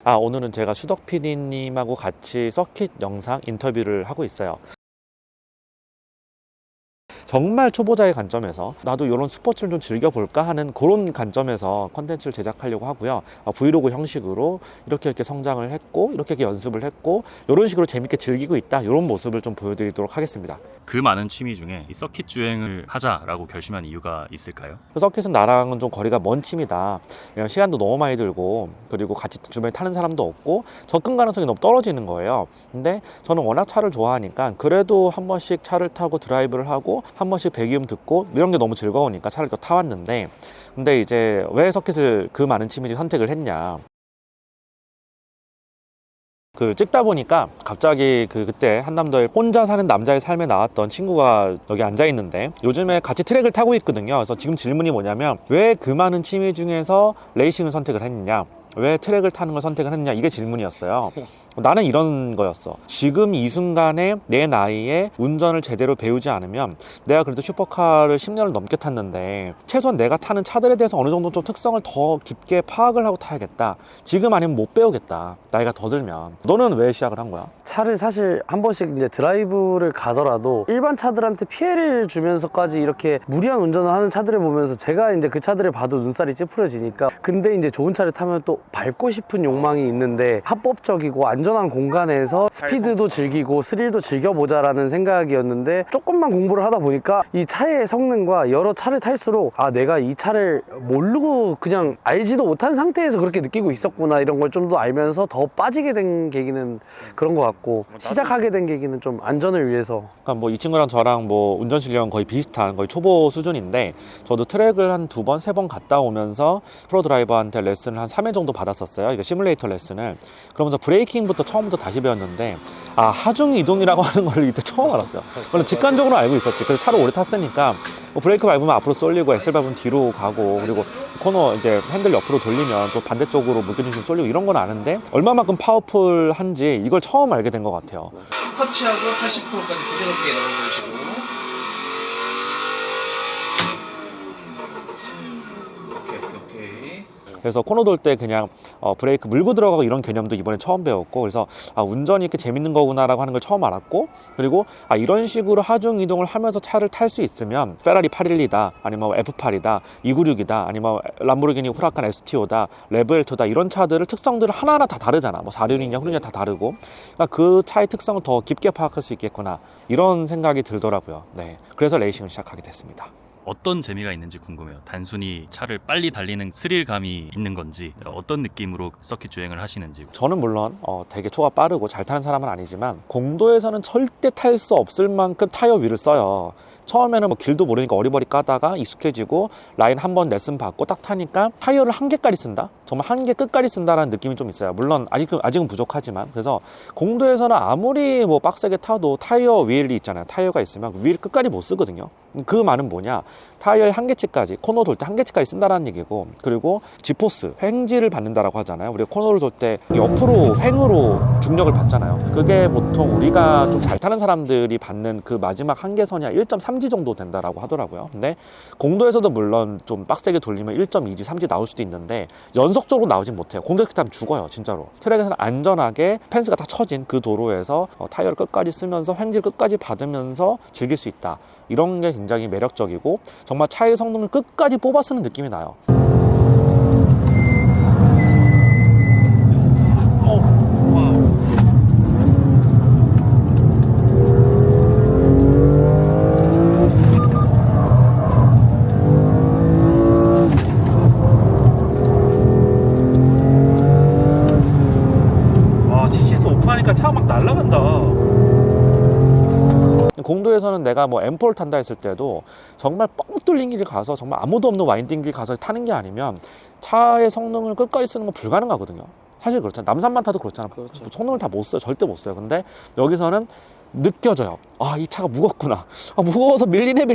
오늘은 제가 수덕 PD님하고 같이 서킷 영상 인터뷰를 하고 있어요. 정말 초보자의 관점에서 나도 이런 스포츠를 좀 즐겨볼까 하는 그런 관점에서 컨텐츠를 제작하려고 하고요. 브이로그 형식으로 이렇게 성장을 했고 이렇게 연습을 했고 이런 식으로 재밌게 즐기고 있다, 이런 모습을 좀 보여드리도록 하겠습니다. 그 많은 취미 중에 이 서킷 주행을 하자라고 결심한 이유가 있을까요? 서킷은 나랑은 좀 거리가 먼 취미다. 시간도 너무 많이 들고 그리고 같이 주변에 타는 사람도 없고 접근 가능성이 너무 떨어지는 거예요. 근데 저는 워낙 차를 좋아하니까 그래도 한 번씩 차를 타고 드라이브를 하고 한 번씩 배기음 듣고 이런 게 너무 즐거우니까 차를 타왔는데, 근데 이제 왜 서킷을 그 많은 취미 중에 선택을 했냐, 찍다 보니까 갑자기 그때 한남도에 혼자 사는 남자의 삶에 나왔던 친구가 여기 앉아 있는데 요즘에 같이 트랙을 타고 있거든요. 그래서 지금 질문이 뭐냐면 왜 그 많은 취미 중에서 레이싱을 선택을 했느냐, 왜 트랙을 타는 걸 선택을 했느냐, 이게 질문이었어요. 나는 이런 거였어. 지금 이 순간에 내 나이에 운전을 제대로 배우지 않으면, 내가 그래도 슈퍼카를 10년을 넘게 탔는데 최소한 내가 타는 차들에 대해서 어느 정도 좀 특성을 더 깊게 파악을 하고 타야겠다. 지금 아니면 못 배우겠다, 나이가 더 들면. 너는 왜 시작을 한 거야? 차를 사실 한 번씩 이제 드라이브를 가더라도 일반 차들한테 피해를 주면서까지 이렇게 무리한 운전을 하는 차들을 보면서 제가 이제 그 차들을 봐도 눈살이 찌푸려지니까, 근데 이제 좋은 차를 타면 또 밟고 싶은 욕망이 있는데 합법적이고 안전한 공간에서 스피드도 즐기고 스릴도 즐겨보자라는 생각이었는데, 조금만 공부를 하다 보니까 이 차의 성능과 여러 차를 탈수록 내가 이 차를 모르고 그냥 알지도 못한 상태에서 그렇게 느끼고 있었구나, 이런 걸 좀 더 알면서 더 빠지게 된 계기는 그런 것 같고, 시작하게 된 계기는 좀 안전을 위해서. 그러니까 이 친구랑 저랑 운전 실력은 거의 비슷한, 거의 초보 수준인데, 저도 트랙을 한 2번, 3번 갔다 오면서 프로 드라이버한테 레슨을 한 3회 정도 받았었어요. 이거 시뮬레이터 레슨을. 그러면서 브레이킹부터 처음부터 다시 배웠는데, 하중 이동이라고 하는 걸 이때 처음 알았어요. 원래 직관적으로 알고 있었지. 그래서 차를 오래 탔으니까 브레이크 밟으면 앞으로 쏠리고 엑셀 밟으면 뒤로 가고, 그리고 코너 이제 핸들 옆으로 돌리면 또 반대쪽으로 무게중심 쏠리고, 이런 건 아는데 얼마만큼 파워풀한지 이걸 처음 알게 된 것 같아요. 터치하고 80%까지 부드럽게 넣어주시고, 오케이. 그래서 코너 돌 때 그냥 브레이크 물고 들어가고 이런 개념도 이번에 처음 배웠고, 그래서 운전이 이렇게 재밌는 거구나라고 하는 걸 처음 알았고, 그리고 이런 식으로 하중 이동을 하면서 차를 탈 수 있으면 페라리 812다, 아니면 F8이다, 296이다, 아니면 람보르기니 후라칸 STO다, 레브엘토다, 이런 차들을 특성들을 하나하나 다 다르잖아. 4륜이냐 후륜이냐 다 다르고, 그러니까 그 차의 특성을 더 깊게 파악할 수 있겠구나, 이런 생각이 들더라고요. 네, 그래서 레이싱을 시작하게 됐습니다. 어떤 재미가 있는지 궁금해요. 단순히 차를 빨리 달리는 스릴감이 있는 건지, 어떤 느낌으로 서킷 주행을 하시는지. 저는 물론 되게 초가 빠르고 잘 타는 사람은 아니지만, 공도에서는 절대 탈 수 없을 만큼 타이어 위를 써요. 처음에는 길도 모르니까 어리버리 까다가 익숙해지고 라인 한 번 레슨 받고 딱 타니까 타이어를 한 개까지 쓴다? 정말 한 개 끝까지 쓴다라는 느낌이 좀 있어요. 물론 아직은 부족하지만. 그래서 공도에서는 아무리 빡세게 타도 타이어 휠이 있잖아요. 타이어가 있으면 휠 끝까지 못 쓰거든요. 그 말은 뭐냐, 타이어의 한계치까지, 코너 돌 때 한계치까지 쓴다라는 얘기고, 그리고 G포스, 횡지를 받는다라고 하잖아요. 우리가 코너를 돌 때 옆으로 횡으로 중력을 받잖아요. 그게 보통 우리가 좀 잘 타는 사람들이 받는 그 마지막 한계선이 1.3G 정도 된다라고 하더라고요. 근데 공도에서도 물론 좀 빡세게 돌리면 1.2G, 3G 나올 수도 있는데 연속적으로 나오진 못해요. 공도에서 타면 죽어요, 진짜로. 트랙에서는 안전하게 펜스가 다 쳐진 그 도로에서 타이어를 끝까지 쓰면서 횡지를 끝까지 받으면서 즐길 수 있다. 이런 게 굉장히 매력적이고, 정말 차의 성능을 끝까지 뽑아 쓰는 느낌이 나요. CCS 오프하니까 차가 막 날아간다. 공도에서는 내가 M4를 탄다 했을 때도 정말 뻥 뚫린 길을 가서, 정말 아무도 없는 와인딩 길 가서 타는 게 아니면 차의 성능을 끝까지 쓰는 건 불가능하거든요. 사실 그렇잖아. 남산만 타도 그렇잖아. 그렇죠. 성능을 다 못 써요. 절대 못 써요. 근데 여기서는 느껴져요. 이 차가 무겁구나. 무거워서 밀리네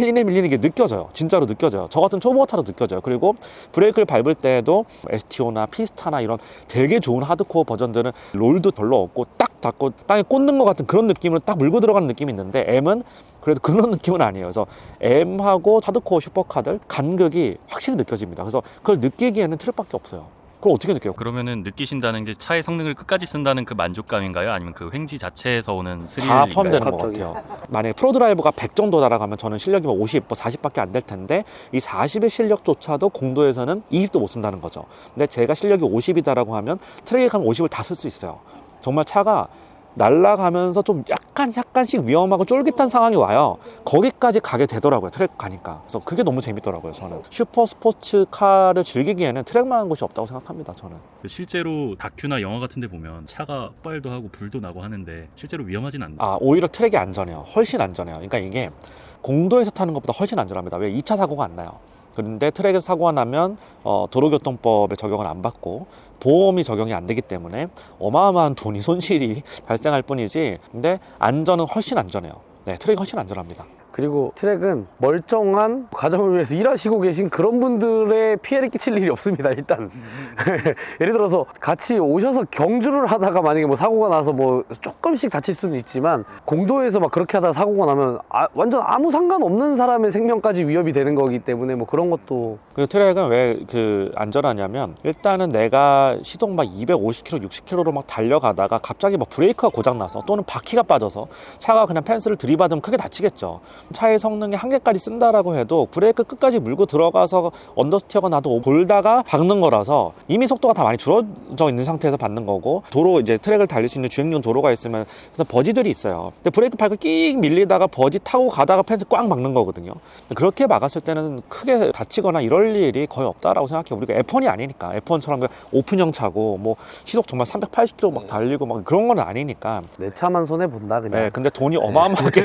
게 느껴져요. 진짜로 느껴져요. 저 같은 초보 타도 느껴져요. 그리고 브레이크를 밟을 때도 STO나 피스타나 이런 되게 좋은 하드코어 버전들은 롤도 별로 없고 딱 닿고 땅에 꽂는 것 같은 그런 느낌으로 딱 물고 들어가는 느낌이 있는데, M은 그래도 그런 느낌은 아니에요. 그래서 M하고 하드코어 슈퍼카들 간극이 확실히 느껴집니다. 그래서 그걸 느끼기에는 트랙밖에 없어요. 그걸 어떻게 느껴요? 그러면은 느끼신다는 게 차의 성능을 끝까지 쓴다는 그 만족감인가요? 아니면 그 횡지 자체에서 오는 다 스릴인가요? 포함되는 것 복합적이에요. 같아요. 만약에 프로드라이버가 100 정도 날아가면 저는 실력이 뭐 50, 뭐 40밖에 안 될 텐데 이 40의 실력조차도 공도에서는 20도 못 쓴다는 거죠. 근데 제가 실력이 50이다라고 하면 트랙에 가면 50을 다 쓸 수 있어요. 정말 차가 날아가면서 좀 약간씩 위험하고 쫄깃한 상황이 와요. 거기까지 가게 되더라고요. 트랙 가니까. 그래서 그게 너무 재밌더라고요. 저는 슈퍼 스포츠카를 즐기기에는 트랙만한 곳이 없다고 생각합니다. 저는. 실제로 다큐나 영화 같은 데 보면 차가 폭발도 하고 불도 나고 하는데 실제로 위험하진 않나요? 오히려 트랙이 안전해요. 훨씬 안전해요. 그러니까 이게 공도에서 타는 것보다 훨씬 안전합니다. 왜? 2차 사고가 안 나요. 그런데 트랙에서 사고가 나면 도로교통법에 적용을 안 받고 보험이 적용이 안 되기 때문에 어마어마한 돈이 손실이 발생할 뿐이지, 근데 안전은 훨씬 안전해요. 네, 트랙이 훨씬 안전합니다. 그리고 트랙은 멀쩡한 가정을 위해서 일하시고 계신 그런 분들의 피해를 끼칠 일이 없습니다. 일단 예를 들어서 같이 오셔서 경주를 하다가 만약에 뭐 사고가 나서 뭐 조금씩 다칠 수는 있지만 공도에서 막 그렇게 하다가 사고가 나면 완전 아무 상관없는 사람의 생명까지 위협이 되는 거기 때문에 뭐 그런 것도. 그 트랙은 왜 그 안전하냐면, 일단은 내가 시속 막 250km, 60km로 막 달려가다가 갑자기 막 브레이크가 고장나서 또는 바퀴가 빠져서 차가 그냥 펜스를 들이받으면 크게 다치겠죠. 차의 성능이 한계까지 쓴다라고 해도 브레이크 끝까지 물고 들어가서 언더스티어가 나도 돌다가 박는 거라서 이미 속도가 다 많이 줄어져 있는 상태에서 받는 거고, 도로 이제 트랙을 달릴 수 있는 주행용 도로가 있으면 그래서 버지들이 있어요. 근데 브레이크 밟고 끽 밀리다가 버지 타고 가다가 펜스 꽉 막는 거거든요. 그렇게 막았을 때는 크게 다치거나 이럴 일이 거의 없다라고 생각해요. 우리가 F1이 아니니까. F1처럼 오픈형 차고 뭐 시속 정말 380km 막 달리고 막 그런 건 아니니까. 내 차만 손해 본다 그냥. 네, 근데 돈이 어마어마하게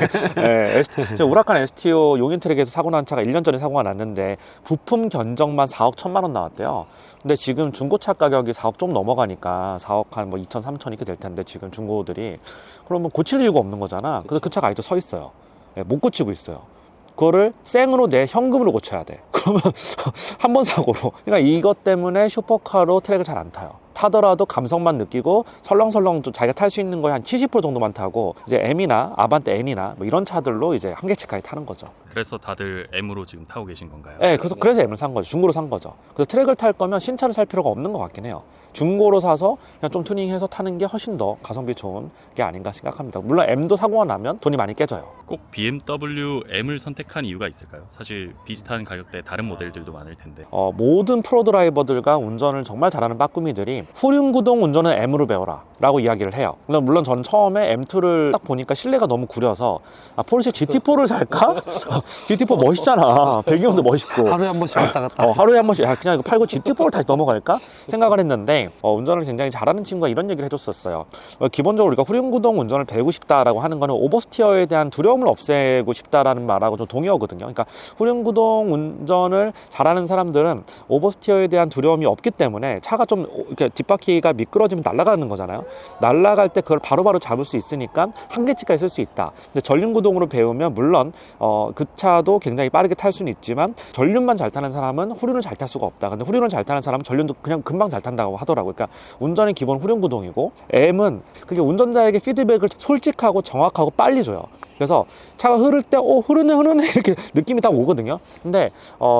우라칸 STO 용인 트랙에서 사고 난 차가 1년 전에 사고가 났는데 부품 견적만 4억 1천만 원 나왔대요. 근데 지금 중고차 가격이 4억 좀 넘어가니까 4억 한 뭐 2천, 3천 이렇게 될 텐데 지금 중고들이, 그러면 고칠 이유가 없는 거잖아. 그래서 그 차가 아직도 서 있어요. 네, 못 고치고 있어요. 그거를 생으로 내 현금으로 고쳐야 돼. 그러면 한 번 사고로. 그러니까 이것 때문에 슈퍼카로 트랙을 잘 안 타요. 타더라도 감성만 느끼고 설렁설렁 좀 자기가 탈 수 있는 거에 한 70% 정도만 타고 이제 M이나 아반떼 N이나 뭐 이런 차들로 이제 한계치까지 타는 거죠. 그래서 다들 M으로 지금 타고 계신 건가요? 네, 그래서 M을 산 거죠. 중고로 산 거죠. 그래서 트랙을 탈 거면 신차를 살 필요가 없는 것 같긴 해요. 중고로 사서 그냥 좀 튜닝해서 타는 게 훨씬 더 가성비 좋은 게 아닌가 생각합니다. 물론 M도 사고가 나면 돈이 많이 깨져요. 꼭 BMW M을 선택한 이유가 있을까요? 사실 비슷한 가격대 다른 모델들도 많을 텐데. 모든 프로 드라이버들과 운전을 정말 잘하는 빠꾸미들이 후륜구동 운전은 M으로 배워라 라고 이야기를 해요. 물론 저는 처음에 M2를 딱 보니까 실내가 너무 구려서 포르쉐 GT4를 살까? GT4 멋있잖아. 배경도 멋있고 하루에 한 번씩 왔다 갔다. 하루에 한 번씩 그냥 이거 팔고 GT4를 다시 넘어갈까 생각을 했는데, 운전을 굉장히 잘하는 친구가 이런 얘기를 해줬었어요. 기본적으로 우리가 후륜구동 운전을 배우고 싶다라고 하는 거는 오버스티어에 대한 두려움을 없애고 싶다라는 말하고 좀 동의하거든요. 그러니까 후륜구동 운전을 잘하는 사람들은 오버스티어에 대한 두려움이 없기 때문에 차가 좀 이렇게 뒷바퀴가 미끄러지면 날아가는 거잖아요. 날아갈 때 그걸 바로바로 잡을 수 있으니까 한계치까지 쓸 수 있다. 근데 전륜구동으로 배우면 물론 그 차도 굉장히 빠르게 탈 수는 있지만 전륜만 잘 타는 사람은 후륜을 잘 탈 수가 없다. 근데 후륜을 잘 타는 사람은 전륜도 그냥 금방 잘 탄다고 하더라고요. 그러니까 운전이 기본 후륜구동이고, M은 그게 운전자에게 피드백을 솔직하고 정확하고 빨리 줘요. 그래서 차가 흐를 때 흐르네 이렇게 느낌이 딱 오거든요. 근데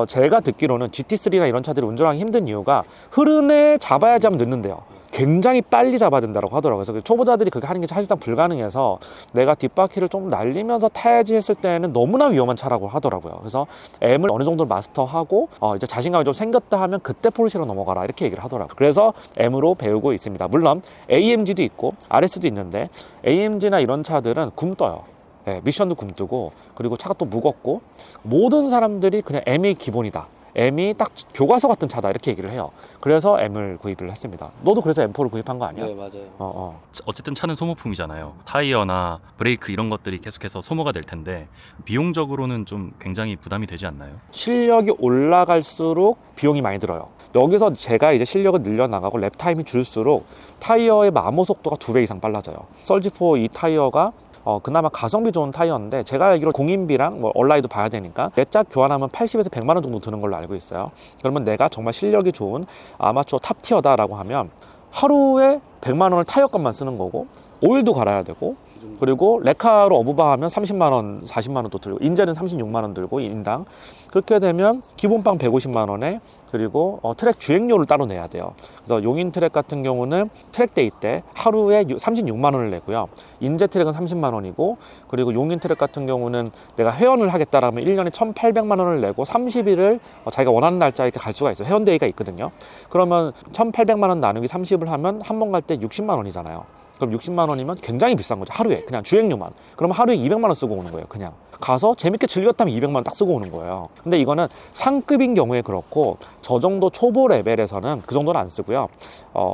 제가 듣기로는 GT3나 이런 차들이 운전하기 힘든 이유가 흐르네 잡아야지 하면 늦는데요. 굉장히 빨리 잡아야 된다고 하더라고요. 그래서 초보자들이 그렇게 하는 게 사실상 불가능해서 내가 뒷바퀴를 좀 날리면서 타야지 했을 때는 너무나 위험한 차라고 하더라고요. 그래서 M을 어느 정도 마스터하고 이제 자신감이 좀 생겼다 하면 그때 포르쉐로 넘어가라 이렇게 얘기를 하더라고요. 그래서 M으로 배우고 있습니다. 물론 AMG도 있고 RS도 있는데 AMG나 이런 차들은 굼떠요. 네, 미션도 굼뜨고, 그리고 차가 또 무겁고, 모든 사람들이 그냥 M이 기본이다. M이 딱 교과서 같은 차다 이렇게 얘기를 해요. 그래서 M을 구입을 했습니다. 너도 그래서 M4를 구입한 거 아니야? 네, 맞아요. 어쨌든 차는 소모품이잖아요. 타이어나 브레이크 이런 것들이 계속해서 소모가 될 텐데 비용적으로는 좀 굉장히 부담이 되지 않나요? 실력이 올라갈수록 비용이 많이 들어요. 여기서 제가 이제 실력을 늘려나가고 랩타임이 줄수록 타이어의 마모 속도가 2배 이상 빨라져요. 썰지4 이 타이어가 그나마 가성비 좋은 타이어인데, 제가 알기로 공인비랑 뭐 얼라이도 봐야 되니까 내 짝 교환하면 80에서 100만 원 정도 드는 걸로 알고 있어요. 그러면 내가 정말 실력이 좋은 아마추어 탑티어다라고 하면 하루에 100만 원을 타이어값만 쓰는 거고, 오일도 갈아야 되고 그리고 레카로 어부바하면 30만 원, 40만 원 또 들고, 인젤은 36만 원 들고 인당. 그렇게 되면 기본빵 150만 원에, 그리고 트랙 주행료를 따로 내야 돼요. 그래서 용인 트랙 같은 경우는 트랙데이 때 하루에 36만 원을 내고요. 인제 트랙은 30만 원이고, 그리고 용인 트랙 같은 경우는 내가 회원을 하겠다라면 1년에 1,800만 원을 내고 30일을 자기가 원하는 날짜에 이렇게 갈 수가 있어요. 회원데이가 있거든요. 그러면 1,800만 원 나누기 30을 하면 한 번 갈 때 60만 원이잖아요. 그럼 60만 원이면 굉장히 비싼 거죠. 하루에 그냥 주행료만. 그러면 하루에 200만 원 쓰고 오는 거예요. 그냥 가서 재밌게 즐겼다면 200만 원 딱 쓰고 오는 거예요. 근데 이거는 상급인 경우에 그렇고, 저 정도 초보 레벨에서는 그 정도는 안 쓰고요.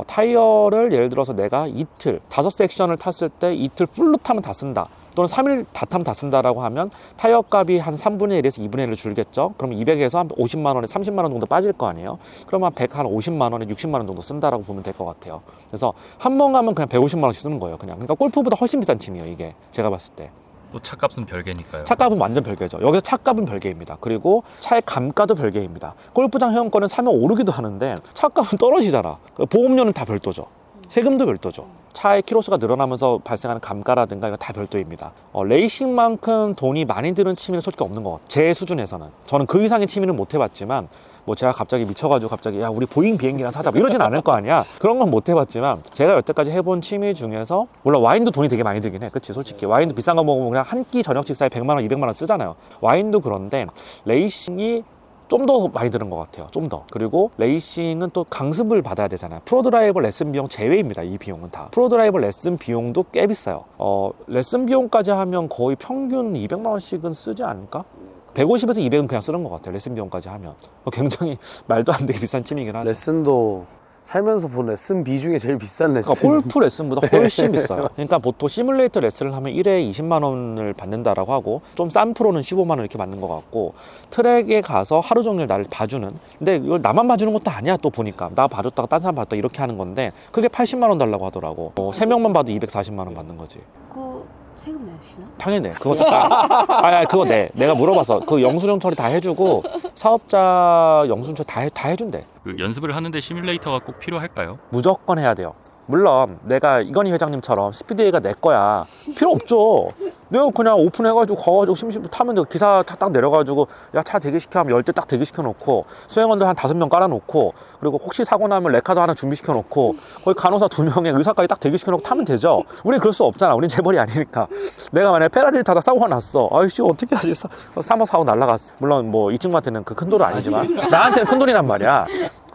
타이어를 예를 들어서 내가 이틀 5섹션을 탔을 때 이틀 풀로 타면 다 쓴다, 또는 3일 다 타면 다 쓴다라고 하면 타이어 값이 한 3분의 1에서 2분의 1을 줄겠죠. 그럼 200에서 한 50만 원에 30만 원 정도 빠질 거 아니에요. 그러면 100, 한 50만 원에 60만 원 정도 쓴다라고 보면 될 것 같아요. 그래서 한 번 가면 그냥 150만 원씩 쓰는 거예요. 그러니까 골프보다 훨씬 비싼 팀이에요, 이게. 제가 봤을 때. 또 차값은 별개니까요. 차값은 완전 별개죠. 여기서 차값은 별개입니다. 그리고 차의 감가도 별개입니다. 골프장 회원권은 사면 오르기도 하는데 차값은 떨어지잖아. 보험료는 다 별도죠. 세금도 별도죠. 차의 키로수가 늘어나면서 발생하는 감가라든가 이거 다 별도입니다. 레이싱만큼 돈이 많이 드는 취미는 솔직히 없는 것 같아요. 제 수준에서는. 저는 그 이상의 취미는 못 해봤지만, 뭐 제가 갑자기 미쳐가지고 갑자기 야 우리 보잉 비행기나 사자 뭐 이러진 않을 거 아니야. 그런 건 못 해봤지만, 제가 여태까지 해본 취미 중에서, 물론 와인도 돈이 되게 많이 들긴 해. 그치? 솔직히 와인도 비싼 거 먹으면 그냥 한 끼 저녁 식사에 100만 원 200만 원 쓰잖아요. 와인도 그런데 레이싱이 좀 더 많이 드는 것 같아요. 좀 더. 그리고 레이싱은 또 강습을 받아야 되잖아요. 프로드라이버 레슨 비용 제외입니다. 이 비용은 다. 프로드라이버 레슨 비용도 꽤 비싸요. 레슨 비용까지 하면 거의 평균 200만 원씩은 쓰지 않을까? 150에서 200은 그냥 쓰는 것 같아요. 레슨 비용까지 하면. 굉장히 말도 안 되게 비싼 취미이긴 하죠. 레슨도 살면서 본 레슨비 중에 제일 비싼 레슨. 그러니까 골프 레슨보다 훨씬 비싸요. 그러니까 보통 시뮬레이터 레슨을 하면 1회에 20만 원을 받는다라고 하고, 좀 싼 프로는 15만 원 이렇게 받는 것 같고, 트랙에 가서 하루 종일 나를 봐주는, 근데 이걸 나만 봐주는 것도 아니야. 또 보니까 나 봐줬다가 딴 사람 봤다 이렇게 하는 건데, 그게 80만 원 달라고 하더라고. 3명만 봐도 240만 원 받는 거지. 그 세금 내시나? 당연히 내. 그거 잠깐. 그거 내. 내가 물어봐서 그 영수증 처리 다 해주고, 사업자 영수증 처리 다 해준대. 그 연습을 하는데 시뮬레이터가 꼭 필요할까요? 무조건 해야 돼요. 물론 내가 이건희 회장님처럼 스피드웨이가 내 거야 필요 없죠. 내가 그냥 오픈해가지고 가가지고 심심 타면 돼. 기사 딱 내려가지고 야 차 대기시켜 하면 10대 딱 대기시켜 놓고, 수행원들 한 5명 깔아놓고, 그리고 혹시 사고 나면 레카도 하나 준비시켜 놓고, 거기 간호사 2명에 의사까지 딱 대기시켜 놓고 타면 되죠. 우린 그럴 수 없잖아. 우린 재벌이 아니니까. 내가 만약에 페라리를 타다 사고가 났어. 아이씨 어떻게 하지? 3억 사고 날라갔어. 물론 뭐 이 친구한테는 그 큰 돈은 아니지만 나한테는 큰 돈이란 말이야.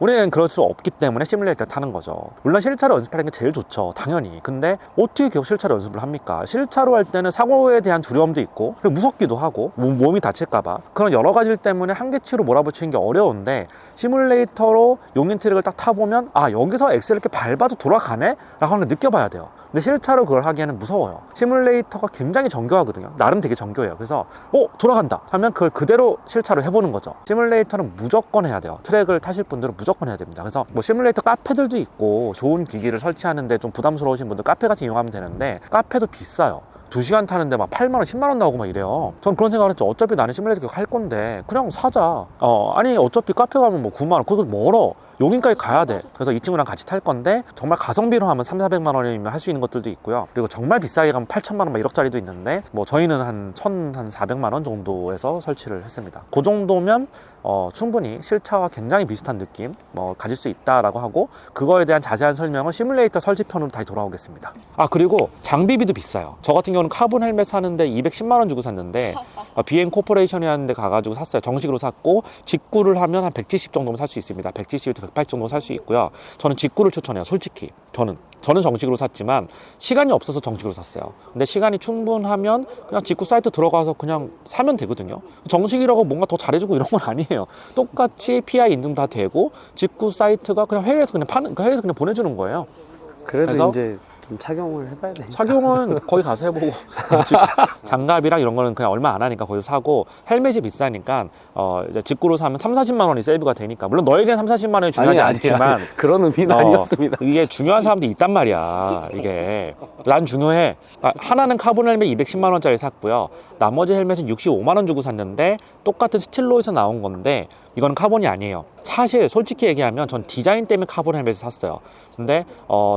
우리는 그럴 수 없기 때문에 시뮬레이터 타는 거죠. 물론 실차로 연습하는 게 제일 좋죠, 당연히. 근데 어떻게 계속 실차로 연습을 합니까? 실차로 할 때는 사고에 대한 두려움도 있고, 그리고 무섭기도 하고, 몸이 다칠까봐, 그런 여러 가지 때문에 한계치로 몰아붙이는 게 어려운데, 시뮬레이터로 용인 트랙을 딱 타보면 여기서 엑셀을 이렇게 밟아도 돌아가네? 라고 하는 걸 느껴봐야 돼요. 근데 실차로 그걸 하기에는 무서워요. 시뮬레이터가 굉장히 정교하거든요. 나름 되게 정교해요. 그래서 돌아간다 하면 그걸 그대로 실차로 해보는 거죠. 시뮬레이터는 무조건 해야 돼요. 트랙을 타실 분들은 무조건 해야 됩니다. 그래서 뭐 시뮬레이터 카페들도 있고, 좋은 기기를 설치하는데 좀 부담스러우신 분들 카페 같이 이용하면 되는데, 카페도 비싸요. 2시간 타는데 막 8만 원, 10만 원 나오고 막 이래요. 전 그런 생각을 했죠. 어차피 나는 시뮬레이터 할 건데 그냥 사자. 아니 어차피 카페 가면 뭐 9만 원, 그거 멀어. 용인까지 가야 돼. 그래서 이 친구랑 같이 탈 건데, 정말 가성비로 하면 300~400만 원이면 할 수 있는 것들도 있고요. 그리고 정말 비싸게 가면 8천만 원, 막 1억짜리도 있는데, 뭐 저희는 한 1,400만 원 정도에서 설치를 했습니다. 그 정도면 충분히 실차와 굉장히 비슷한 느낌 가질 수 있다라고 하고, 그거에 대한 자세한 설명은 시뮬레이터 설치편으로 다시 돌아오겠습니다. 그리고 장비비도 비싸요. 저 같은 경우는 카본 헬멧 사는데 210만 원 주고 샀는데, 비행 코퍼레이션이라는 데 가가지고 샀어요. 정식으로 샀고, 직구를 하면 한 170 정도면 살 수 있습니다. 170에서 180 정도 살 수 있고요. 저는 직구를 추천해요. 솔직히 저는 정식으로 샀지만 시간이 없어서 정식으로 샀어요. 근데 시간이 충분하면 그냥 직구 사이트 들어가서 그냥 사면 되거든요. 정식이라고 뭔가 더 잘해주고 이런 건 아니에요. 똑같이 PI 인증 다 되고, 직구 사이트가 그냥 해외에서 그냥 보내주는 거예요. 그래도 그래서 이제 좀 착용을 해봐야 돼. 착용은 거기 가서 해보고, 장갑이랑 이런 거는 그냥 얼마 안 하니까 거기서 사고, 헬멧이 비싸니까 이제 직구로 사면 30~40만 원이 세이브가 되니까, 물론 너에겐 30~40만 원이 중요하지 않지만 그런 의미는 아니었습니다. 이게 중요한 사람들이 있단 말이야. 이게 난 중요해. 하나는 카본 헬멧 210만 원짜리 샀고요. 나머지 헬멧은 65만 원 주고 샀는데, 똑같은 스틸로에서 나온 건데 이거는 카본이 아니에요. 사실 솔직히 얘기하면 전 디자인 때문에 카본 헬멧을 샀어요. 근데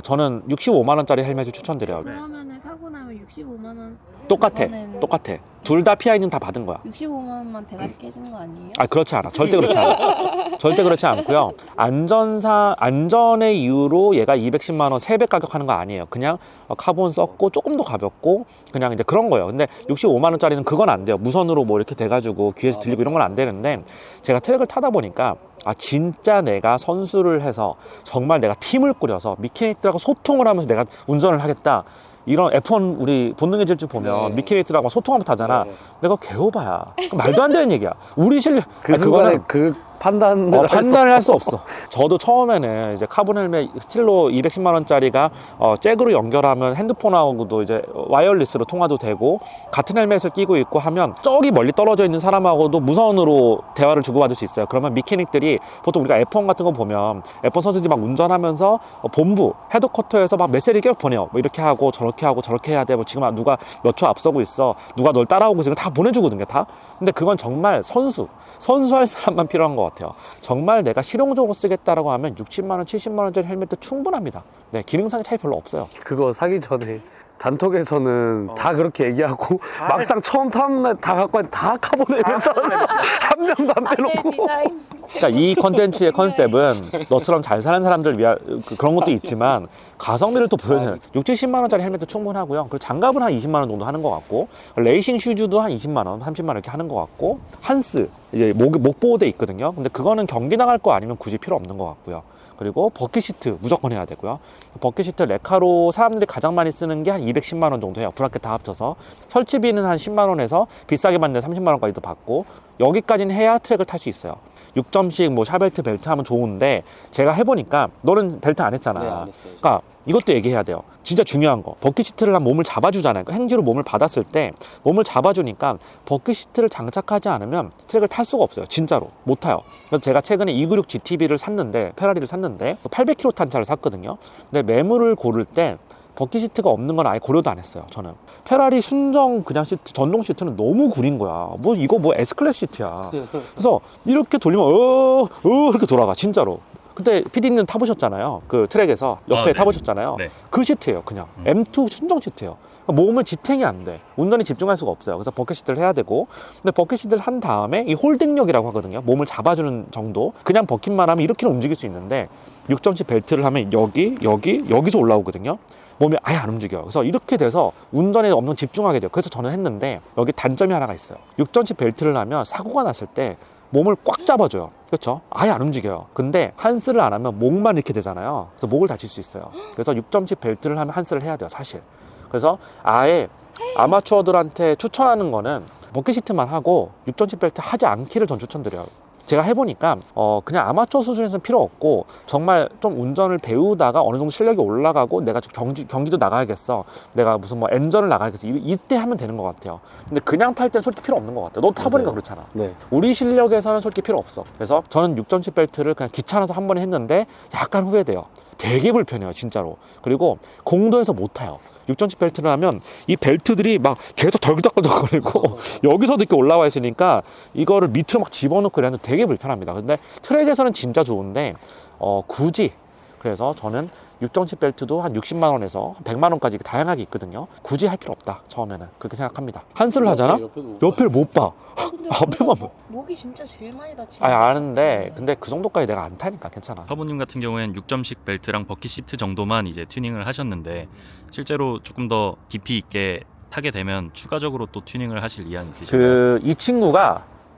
저는 65만 원짜리 원짜리 헬멧을 추천드려요. 그러면은 사고 나면 65만 원. 똑같아. 이번에는 똑같아. 둘 다 PI는 다 받은 거야. 65만 원만 대가리 깨지는 거 아니에요? 아, 그렇지 않아. 절대 그렇지 않아. 절대 그렇지 않고요. 안전의 이유로 얘가 210만 원 3배 가격하는 거 아니에요. 그냥 카본 썼고 조금 더 가볍고 그냥 이제 그런 거예요. 근데 65만 원짜리는 그건 안 돼요. 무선으로 뭐 이렇게 돼가지고 귀에서 들리고 이런 건 안 되는데, 제가 트랙을 타다 보니까 아, 진짜 내가 선수를 해서 정말 내가 팀을 꾸려서 미케닉들하고 소통을 하면서 내가 운전을 하겠다. 이런 F1 우리 본능의 질주 보면 미케닉들하고 소통하면서 타잖아. 내가 개오바야. 말도 안 되는 얘기야. 우리 실력. 그 아니, 순간에 그 판단을 판단을 할 수 없어. 저도 처음에는 이제 카본 헬멧 스틸로 210만 원짜리가 잭으로 연결하면 핸드폰하고도 이제 와이어리스로 통화도 되고, 같은 헬멧을 끼고 있고 하면 저기 멀리 떨어져 있는 사람하고도 무선으로 대화를 주고받을 수 있어요. 그러면 미케닉들이 보통 우리가 F1 같은 거 보면 F1 선수들이 막 운전하면서 본부 헤드쿼터에서 막 메시지를 계속 보내요. 뭐 이렇게 하고 저렇게 해야 돼. 뭐 지금 누가 몇 초 앞서고 있어. 누가 널 따라오고 있어. 다 보내주거든요, 다. 근데 그건 정말 선수할 사람만 필요한 것 같아요. 정말 내가 실용적으로 쓰겠다라고 하면 60만 원, 70만 원짜리 헬멧도 충분합니다. 네, 기능상의 차이 별로 없어요. 그거 사기 전에 단톡에서는 다 그렇게 얘기하고 막상 처음 타는 날 다 갖고 다 카본 헬멧 써서 한 명도 안 빼놓고. 디자인. 그러니까 이 컨텐츠의 컨셉은 너처럼 잘 사는 사람들 위한 그런 것도 있지만 가성비를 또 보여줘요. 6, 70만 원짜리 헬멧도 충분하고요. 그리고 장갑은 한 20만 원 정도 하는 것 같고, 레이싱 슈즈도 한 20만 원, 30만 원 이렇게 하는 것 같고, 한스 이제 목 보호대 있거든요. 근데 그거는 경기 나갈 거 아니면 굳이 필요 없는 것 같고요. 그리고 버킷 시트 무조건 해야 되고요. 버킷 시트 레카로 사람들이 가장 많이 쓰는 게 한 210만 원 정도 해요. 브라켓 다 합쳐서. 설치비는 한 10만 원에서 비싸게 받는 30만 원까지도 받고, 여기까지는 해야 트랙을 탈 수 있어요. 6점씩 뭐 샤벨트 벨트 하면 좋은데, 제가 해보니까 너는 벨트 안 했잖아. 네, 안 했어요. 그러니까 이것도 얘기해야 돼요. 진짜 중요한 거. 버킷 시트를 하면 몸을 잡아주잖아요. 그러니까 행주로 몸을 받았을 때 몸을 잡아주니까 버킷 시트를 장착하지 않으면 트랙을 탈 수가 없어요. 진짜로 못 타요. 그래서 제가 최근에 296 GTB를 샀는데, 페라리를 샀는데 800km 탄 차를 샀거든요. 근데 매물을 고를 때 버킷 시트가 없는 건 아예 고려도 안 했어요. 저는 페라리 순정 그냥 시트, 전동 시트는 너무 구린 거야. 뭐 이거 뭐 S클래스 시트야. 그래서 이렇게 돌리면 이렇게 돌아가 진짜로. 그때 PD님 타보셨잖아요. 그 트랙에서 옆에 네. 타보셨잖아요. 네. 그 시트예요. 그냥 M2 순정 시트예요. 그러니까 몸을 지탱이 안 돼. 운전에 집중할 수가 없어요. 그래서 버킷 시트를 해야 되고, 근데 버킷 시트를 한 다음에 이 홀딩력이라고 하거든요. 몸을 잡아주는 정도. 그냥 버킷만 하면 이렇게는 움직일 수 있는데, 6점씩 벨트를 하면 여기서 올라오거든요. 몸이 아예 안 움직여요. 그래서 이렇게 돼서 운전에 엄청 집중하게 돼요. 그래서 저는 했는데, 여기 단점이 하나가 있어요. 6점씩 벨트를 하면 사고가 났을 때 몸을 꽉 잡아줘요. 그렇죠? 아예 안 움직여요. 근데 한스를 안 하면 목만 이렇게 되잖아요. 그래서 목을 다칠 수 있어요. 그래서 6점씩 벨트를 하면 한스를 해야 돼요, 사실. 그래서 아예 아마추어들한테 추천하는 거는 버킷 시트만 하고 6점씩 벨트 하지 않기를 전 추천드려요. 제가 해보니까 그냥 아마추어 수준에서는 필요 없고, 정말 좀 운전을 배우다가 어느 정도 실력이 올라가고 내가 좀 경기도 나가야겠어, 내가 무슨 뭐 엔전을 나가야겠어, 이때 하면 되는 것 같아요. 근데 그냥 탈 때는 솔직히 필요 없는 것 같아요. 너 타보니까 맞아요. 그렇잖아. 네. 우리 실력에서는 솔직히 필요 없어. 그래서 저는 6점씩 벨트를 그냥 귀찮아서 한 번에 했는데 약간 후회돼요. 되게 불편해요, 진짜로. 그리고 공도에서 못 타요. 6점씩 벨트를 하면 이 벨트들이 막 계속 덜그덕덜그거리고 여기서도 이렇게 올라와 있으니까 이거를 밑으로 막 집어넣고 이러는데 되게 불편합니다. 근데 트랙에서는 진짜 좋은데 굳이, 그래서 저는 6점씩 벨트도 한 60만 원에서 100만 원까지 다양하게 있거든요. 굳이 할 필요 없다, 처음에는 그렇게 생각합니다. 한스를 하잖아? 옆을 못 봐. 근데 앞에만 봐. 목이 진짜 제일 많이 다치는 아니, 거잖아. 아는데 근데 그 정도까지 내가 안 타니까 괜찮아. 사부님 같은 경우엔 6점씩 벨트랑 버킷 시트 정도만 이제 튜닝을 하셨는데, 실제로 조금 더 깊이 있게 타게 되면 추가적으로 또 튜닝을 하실 의향이 있으신가요?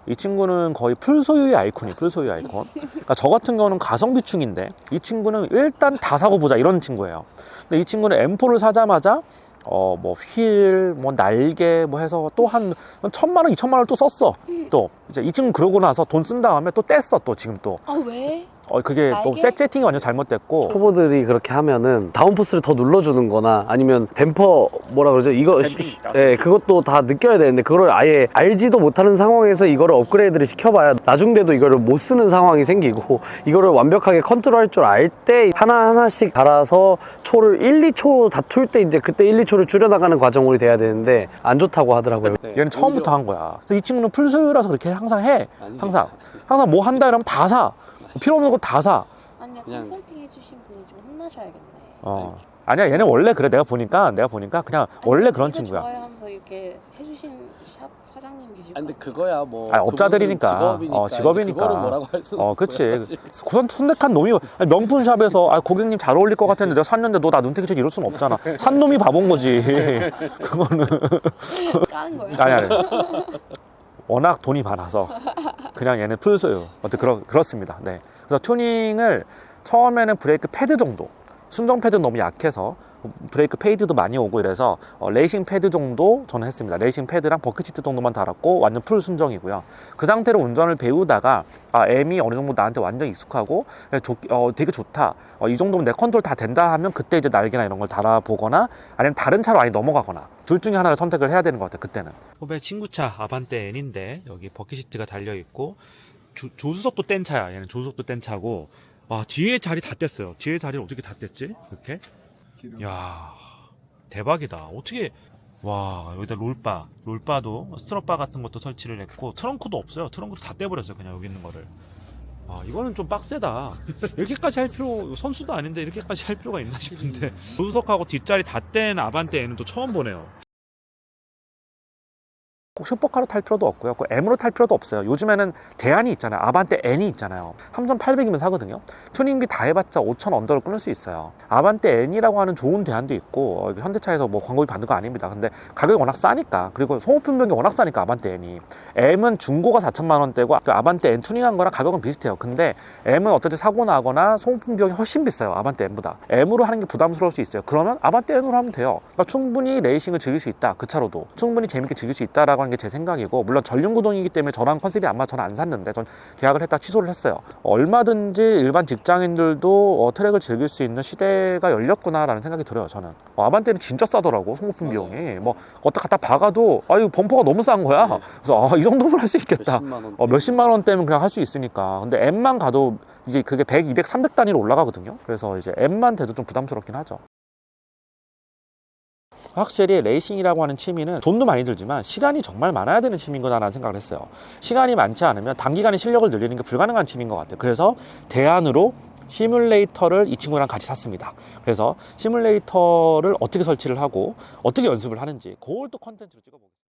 이 친구는 거의 풀소유의 아이콘이에요. 풀소유의 아이콘. 그러니까 저 같은 경우는 가성비충인데, 이 친구는 일단 다 사고 보자 이런 친구예요. 근데 이 친구는 M4를 사자마자 뭐 휠, 뭐 날개, 뭐 해서 또 한 1,000만 원, 2,000만 원을 또 썼어. 또 이제 이 친구 그러고 나서 돈 쓴 다음에 또 뗐어. 또 지금 또 아 왜? 그게 또 날개? 세팅이 완전 잘못됐고. 초보들이 그렇게 하면은 다운포스를 더 눌러주는 거나 아니면 댐퍼 뭐라 그러죠? 이거 예, 그것도 다 느껴야 되는데, 그걸 아예 알지도 못하는 상황에서 이거를 업그레이드를 시켜봐야 나중돼도 이거를 못 쓰는 상황이 생기고, 이거를 완벽하게 컨트롤할 줄 알 때 하나하나씩 달아서 초를 1, 2초 다툴 때 이제 그때 1, 2초를 줄여나가는 과정으로 돼야 되는데 안 좋다고 하더라고요. 얘는 처음부터 한 거야. 그래서 이 친구는 풀소유라서 그렇게 항상 해. 항상 뭐 한다 이러면 다 사. 필요 없는 거 다 사. 아니 그냥- 컨설팅 해주신 분이 좀 혼나셔야겠네. 아니야, 얘는 원래 그래. 내가 보니까 그냥 원래 그런 이거 친구야. 좋아요 하면서 이렇게 해주신 샵 사장님 계실 근데 것 그거야 뭐. 아니, 업자들이니까. 직업이니까. 직업이니까. 그거를 뭐라고 할 수는 그치. 손택한 놈이 아니, 명품샵에서 고객님 잘 어울릴 것 같았는데 내가 샀는데 너 나 눈탱이 쳐 이럴 수는 없잖아. 산 놈이 바본 거지. 그거는. 까는 거예요. 아니. 워낙 돈이 많아서 그냥 얘는 풀소유. 그렇습니다. 네. 그래서 튜닝을 처음에는 브레이크 패드 정도, 순정 패드는 너무 약해서 브레이크 페이드도 많이 오고 이래서 레이싱 패드 정도 저는 했습니다. 레이싱 패드랑 버킷 시트 정도만 달았고 완전 풀 순정이고요. 그 상태로 운전을 배우다가 M이 어느 정도 나한테 완전 익숙하고 되게 좋다. 이 정도면 내 컨트롤 다 된다 하면 그때 이제 날개나 이런 걸 달아보거나 아니면 다른 차로 아예 넘어가거나 둘 중에 하나를 선택을 해야 되는 것 같아요. 그때는. 후배 친구차 아반떼 N인데 여기 버킷시트가 달려있고 조수석도 뗀 차야. 얘는 조수석도 뗀 차고 와 뒤에 자리 다 뗐어요. 뒤에 자리를 어떻게 다 뗐지? 이렇게? 야 대박이다. 어떻게 와 여기다 롤바도 스트럿바 같은 것도 설치를 했고 트렁크도 없어요. 트렁크도 다 떼버렸어요. 그냥 여기 있는 거를. 아 이거는 좀 빡세다. 이렇게까지 할 필요 선수도 아닌데 이렇게까지 할 필요가 있나 싶은데 조수석하고 뒷자리 다 뗀 아반떼 N은 또 처음 보네요. 꼭 슈퍼카로 탈 필요도 없고요. 꼭 M으로 탈 필요도 없어요. 요즘에는 대안이 있잖아요. 아반떼 N이 있잖아요. 3,800이면 사거든요. 튜닝비 다 해봤자 5,000 언더를 끊을 수 있어요. 아반떼 N이라고 하는 좋은 대안도 있고 현대차에서 뭐 광고비 받는 거 아닙니다. 근데 가격이 워낙 싸니까, 그리고 소모품 변경이 워낙 싸니까 아반떼 N이. M은 중고가 4천만 원대고 그 아반떼 N 튜닝한 거랑 가격은 비슷해요. 근데 M은 어떻게 사고 나거나 소모품 비용이 훨씬 비싸요. 아반떼 N보다. M으로 하는 게 부담스러울 수 있어요. 그러면 아반떼 N으로 하면 돼요. 그러니까 충분히 레이싱을 즐길 수 있다. 그 차로도 충분히 재밌게 즐길 수 있다라고 하는 게 제 생각이고, 물론 전륜구동이기 때문에 저랑 컨셉이 안 맞아 저는 안 샀는데 전 계약을 했다 취소를 했어요. 얼마든지 일반 직장인들도 트랙을 즐길 수 있는 시대가 열렸구나라는 생각이 들어요. 저는 아반떼는 진짜 싸더라고. 소모품 비용이 뭐 어디다 갖다 박아도 이거 범퍼가 너무 싼 거야. 그래서 이 정도면 할 수 있겠다. 몇십만 원대면 그냥 할 수 있으니까. 근데 M만 가도 이제 그게 100, 200, 300 단위로 올라가거든요. 그래서 이제 M만 돼도 좀 부담스럽긴 하죠. 확실히 레이싱이라고 하는 취미는 돈도 많이 들지만 시간이 정말 많아야 되는 취미인 거다라는 생각을 했어요. 시간이 많지 않으면 단기간에 실력을 늘리는 게 불가능한 취미인 것 같아요. 그래서 대안으로 시뮬레이터를 이 친구랑 같이 샀습니다. 그래서 시뮬레이터를 어떻게 설치를 하고 어떻게 연습을 하는지 그걸 또 컨텐츠로 찍어보겠습니다.